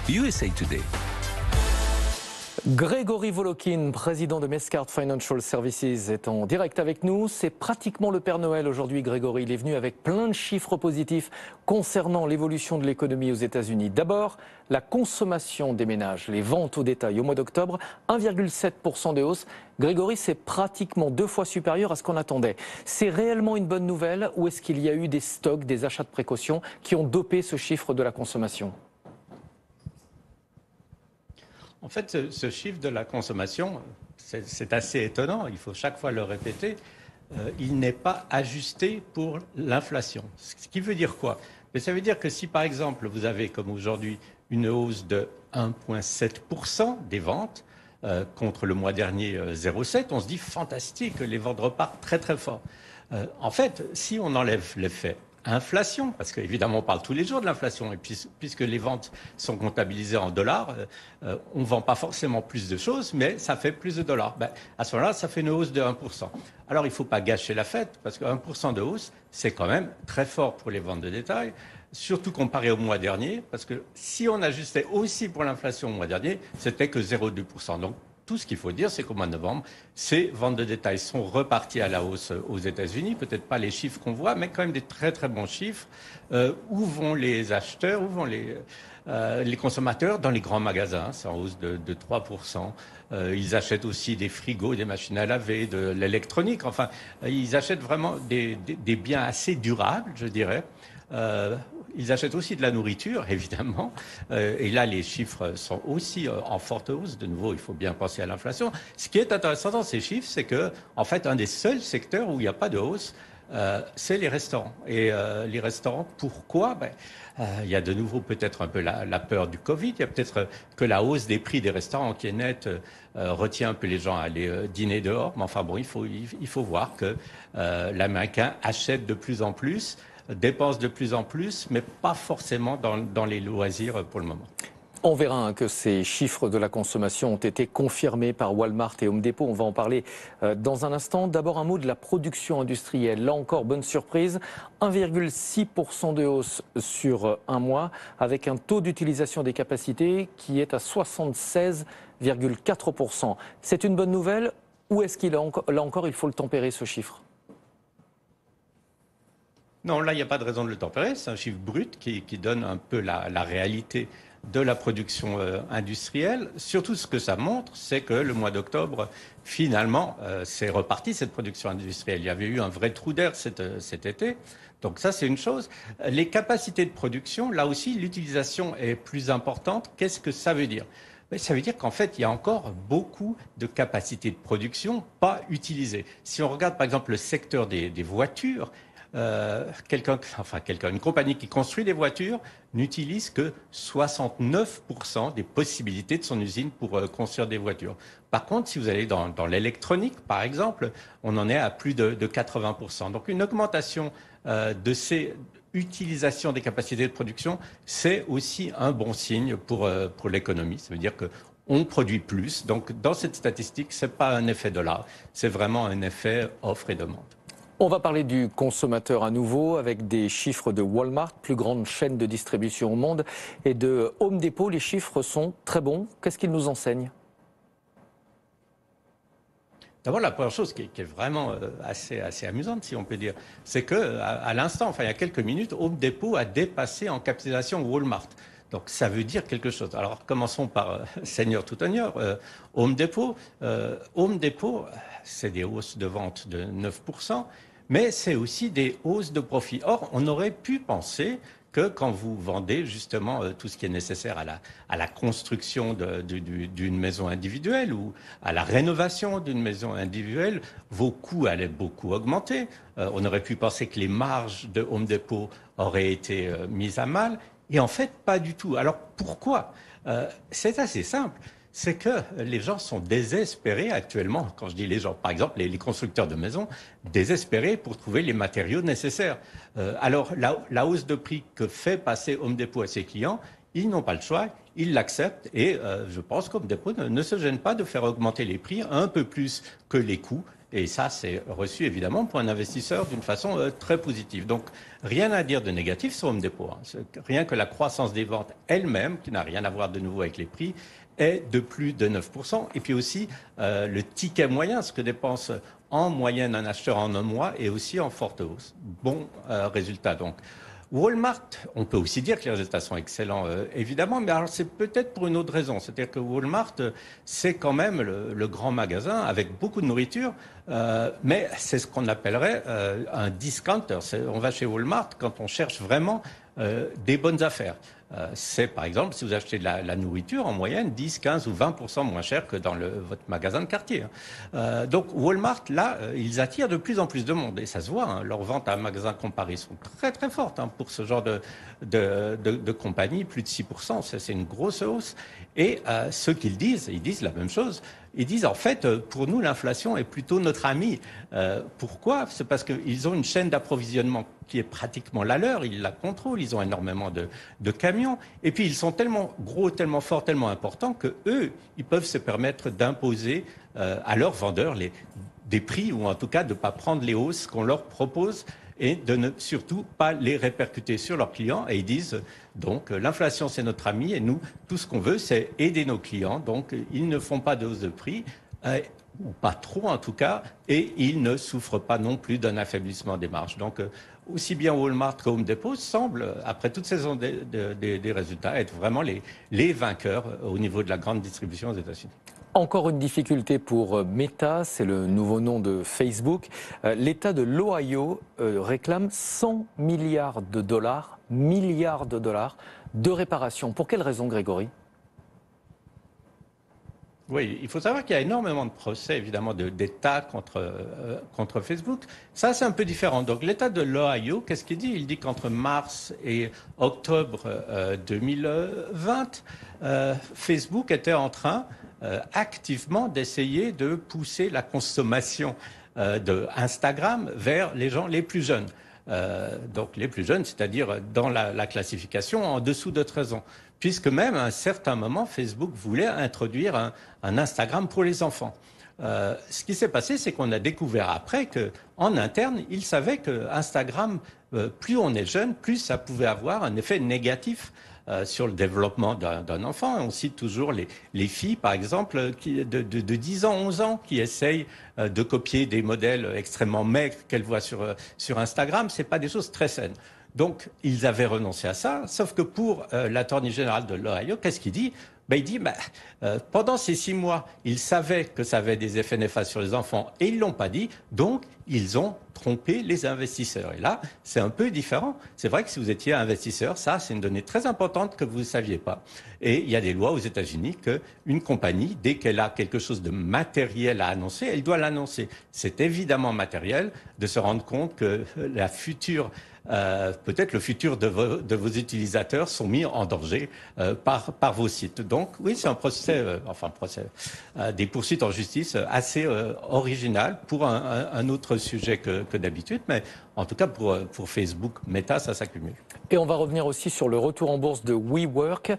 USA Today. Grégory Volokin, président de Mescart Financial Services, est en direct avec nous. C'est pratiquement le Père Noël aujourd'hui, Grégory. Il est venu avec plein de chiffres positifs concernant l'évolution de l'économie aux États-Unis. D'abord, la consommation des ménages, les ventes au détail. Au mois d'octobre, 1,7% de hausse. Grégory, c'est pratiquement 2 fois supérieur à ce qu'on attendait. C'est réellement une bonne nouvelle ou est-ce qu'il y a eu des stocks, des achats de précaution qui ont dopé ce chiffre de la consommation ? En fait, ce chiffre de la consommation, c'est assez étonnant, il faut chaque fois le répéter, il n'est pas ajusté pour l'inflation. Ce qui veut dire quoi? Mais ça veut dire que si par exemple vous avez comme aujourd'hui une hausse de 1,7% des ventes contre le mois dernier 0,7%, on se dit fantastique, les ventes repartent très très fort. En fait, si on enlève l'effet inflation, parce qu'évidemment on parle tous les jours de l'inflation, et puisque les ventes sont comptabilisées en dollars, on ne vend pas forcément plus de choses, mais ça fait plus de dollars. À ce moment-là, ça fait une hausse de 1%. Alors il ne faut pas gâcher la fête, parce que 1% de hausse, c'est quand même très fort pour les ventes de détail, surtout comparé au mois dernier, parce que si on ajustait aussi pour l'inflation au mois dernier, c'était que 0,2%. Donc tout ce qu'il faut dire, c'est qu'au mois de novembre, ces ventes de détail sont reparties à la hausse aux États-Unis. Peut-être pas les chiffres qu'on voit, mais quand même des très très bons chiffres. Où vont les acheteurs, où vont les consommateurs? Dans les grands magasins, c'est en hausse de 3%. Ils achètent aussi des frigos, des machines à laver, de l'électronique. Enfin, ils achètent vraiment des biens assez durables, je dirais. Ils achètent aussi de la nourriture, évidemment. Et là, les chiffres sont aussi en forte hausse. De nouveau, il faut bien penser à l'inflation. Ce qui est intéressant dans ces chiffres, c'est que, en fait, un des seuls secteurs où il n'y a pas de hausse, c'est les restaurants. Et les restaurants, pourquoi? Il y a de nouveau peut-être un peu la peur du Covid. Il y a peut-être que la hausse des prix des restaurants qui est nette retient un peu les gens à aller dîner dehors. Mais enfin bon, il faut voir que l'Américain achète de plus en plus, dépense de plus en plus, mais pas forcément dans les loisirs pour le moment. On verra que ces chiffres de la consommation ont été confirmés par Walmart et Home Depot. On va en parler dans un instant. D'abord, un mot de la production industrielle. Là encore, bonne surprise. 1,6% de hausse sur un mois, avec un taux d'utilisation des capacités qui est à 76,4%. C'est une bonne nouvelle ou est-ce qu'il là encore, il faut le tempérer, ce chiffre ? Non, là, il n'y a pas de raison de le tempérer. C'est un chiffre brut qui donne un peu la réalité de la production industrielle. Surtout, ce que ça montre, c'est que le mois d'octobre, finalement, c'est reparti, cette production industrielle. Il y avait eu un vrai trou d'air cet été. Donc ça, c'est une chose. Les capacités de production, là aussi, l'utilisation est plus importante. Qu'est-ce que ça veut dire? Ça veut dire qu'en fait, il y a encore beaucoup de capacités de production pas utilisées. Si on regarde, par exemple, le secteur des voitures, une compagnie qui construit des voitures n'utilise que 69% des possibilités de son usine pour construire des voitures. Par contre, si vous allez dans l'électronique, par exemple, on en est à plus de 80%. Donc une augmentation de ces utilisations des capacités de production, c'est aussi un bon signe pour l'économie. Ça veut dire qu'on produit plus. Donc dans cette statistique, ce n'est pas un effet dollar, c'est vraiment un effet offre et demande. On va parler du consommateur à nouveau avec des chiffres de Walmart, plus grande chaîne de distribution au monde, et de Home Depot. Les chiffres sont très bons. Qu'est-ce qu'ils nous enseignent? D'abord, la première chose qui est vraiment assez amusante, si on peut dire, c'est qu'à l'instant, enfin il y a quelques minutes, Home Depot a dépassé en capitalisation Walmart. Donc ça veut dire quelque chose. Alors commençons par Seigneur tout honneur. Home Depot, c'est des hausses de vente de 9%, mais c'est aussi des hausses de profit. Or, on aurait pu penser que quand vous vendez justement tout ce qui est nécessaire à la construction d'une maison individuelle ou à la rénovation d'une maison individuelle, vos coûts allaient beaucoup augmenter. On aurait pu penser que les marges de Home Depot auraient été mises à mal. Et en fait, pas du tout. Alors pourquoi? C'est assez simple. C'est que les gens sont désespérés actuellement. Quand je dis les gens, par exemple, les constructeurs de maisons, désespérés pour trouver les matériaux nécessaires. Alors la hausse de prix que fait passer Home Depot à ses clients, ils n'ont pas le choix, ils l'acceptent et je pense qu'Home Depot ne se gêne pas de faire augmenter les prix un peu plus que les coûts. Et ça, c'est reçu évidemment pour un investisseur d'une façon très positive. Donc, rien à dire de négatif sur Home Depot. Rien que la croissance des ventes elle-même, qui n'a rien à voir de nouveau avec les prix, est de plus de 9%. Et puis aussi, le ticket moyen, ce que dépense en moyenne un acheteur en un mois, est aussi en forte hausse. Bon résultat donc. Walmart, on peut aussi dire que les résultats sont excellents, évidemment, mais alors c'est peut-être pour une autre raison. C'est-à-dire que Walmart, c'est quand même le grand magasin avec beaucoup de nourriture, mais c'est ce qu'on appellerait un discounter. On va chez Walmart quand on cherche vraiment des bonnes affaires. C'est par exemple si vous achetez de la nourriture en moyenne 10, 15 ou 20% moins cher que dans votre magasin de quartier. Donc Walmart, là, ils attirent de plus en plus de monde et ça se voit. Hein, leurs ventes à magasins comparés sont très très fortes pour ce genre de compagnie, plus de 6%. C'est une grosse hausse. Et ce qu'ils disent, ils disent la même chose. Ils disent en fait, pour nous, l'inflation est plutôt notre ami. Pourquoi? C'est parce qu'ils ont une chaîne d'approvisionnement qui est pratiquement la leur. Ils la contrôlent. Ils ont énormément de camions. Et puis ils sont tellement gros, tellement forts, tellement importants que eux, ils peuvent se permettre d'imposer à leurs vendeurs des prix ou en tout cas de ne pas prendre les hausses qu'on leur propose et de ne surtout pas les répercuter sur leurs clients. Et ils disent donc l'inflation c'est notre ami et nous tout ce qu'on veut c'est aider nos clients. Donc ils ne font pas de hausse de prix, ou pas trop en tout cas, et ils ne souffrent pas non plus d'un affaiblissement des marges. Donc aussi bien Walmart que Home Depot semblent, après toute saison des résultats, être vraiment les vainqueurs au niveau de la grande distribution aux États-Unis. Encore une difficulté pour Meta, c'est le nouveau nom de Facebook. L'État de l'Ohio réclame 100 milliards de dollars de réparation. Pour quelle raison, Grégory ? Oui, il faut savoir qu'il y a énormément de procès, évidemment, d'État contre Facebook. Ça, c'est un peu différent. Donc, l'État de l'Ohio, qu'est-ce qu'il dit? Il dit qu'entre mars et octobre 2020, Facebook était en train activement d'essayer de pousser la consommation de Instagram vers les gens les plus jeunes. Donc les plus jeunes, c'est-à-dire dans la classification en dessous de 13 ans. Puisque même à un certain moment, Facebook voulait introduire un Instagram pour les enfants. Ce qui s'est passé, c'est qu'on a découvert après qu'en interne, ils savaient que Instagram, plus on est jeune, plus ça pouvait avoir un effet négatif sur le développement d'un enfant. On cite toujours les filles, par exemple, de 10 ans, 11 ans, qui essayent de copier des modèles extrêmement maigres qu'elles voient sur Instagram. Ce n'est pas des choses très saines. Donc, ils avaient renoncé à ça, sauf que pour l'attorney général de l'Ohio, qu'est-ce qu'il dit? Il dit, pendant ces 6 mois, ils savaient que ça avait des effets néfastes sur les enfants et ils ne l'ont pas dit, donc ils ont trompé les investisseurs. Et là, c'est un peu différent. C'est vrai que si vous étiez investisseur, ça, c'est une donnée très importante que vous ne saviez pas. Et il y a des lois aux États-Unis qu'une compagnie, dès qu'elle a quelque chose de matériel à annoncer, elle doit l'annoncer. C'est évidemment matériel de se rendre compte que la future peut-être le futur de vos utilisateurs sont mis en danger par vos sites. Donc oui, c'est un procès, des poursuites en justice assez original pour un autre sujet que d'habitude, mais en tout cas pour Facebook, Meta, ça s'accumule. Et on va revenir aussi sur le retour en bourse de WeWork.